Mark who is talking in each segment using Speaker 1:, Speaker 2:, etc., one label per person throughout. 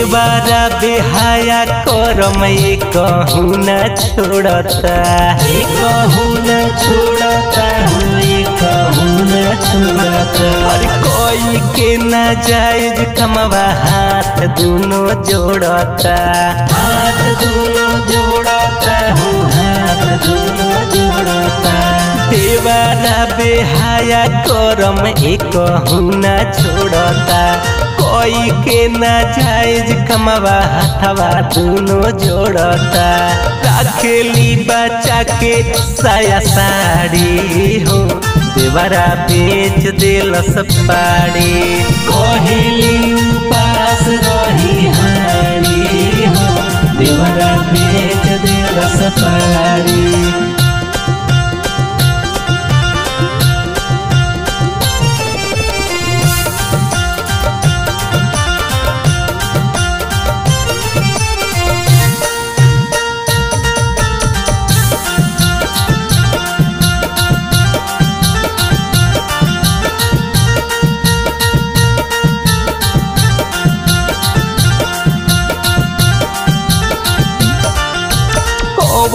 Speaker 1: देवारा बेहाया करम कहूँ न छोड़ता, कहूँ न छोड़ता, कहूँ न छोड़ता। और कोई के न जायज कमवा हाथ दोनों जोड़ता, हाथ दोनों जोड़ता, हाथ दोनों जोड़ता। देवारा बेहाया करम कहूँ न छोड़ता, कोई के न जायज कमवा हथवा दोनों जोड़ता। रखेली बचा के साया साड़ी हो, देवरा बेच देलस पाड़ी। कोहिली उपास रही हारी हो, देवरा बेच देलस पाड़ी।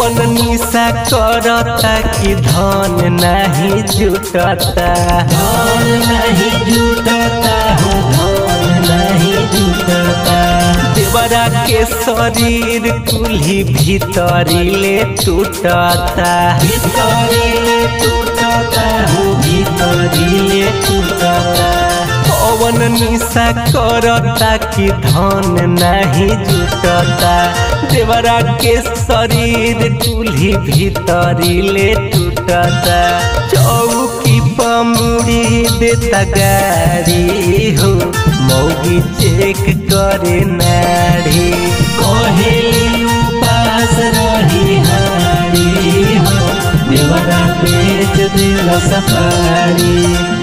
Speaker 1: कौन निशा करता कि धन नहीं जुटता, धन नहीं जुटता, धन नहीं जुटता। देवरा के शरीर कुल्ही भीतरी ले टूटता, भीतरी ले टूटता, भीतरी ले टूटता। कौन निशा करता कि धन नहीं जुटता, देवरा के शरीर कुल्ही भीतरी ले टूटता। चौकी पमुड़ी देता गाड़ी हो, मौगी चेक करे नाड़ी। कोहिली उपास रही हारी हो, देवरा बेच देलस पाड़ी।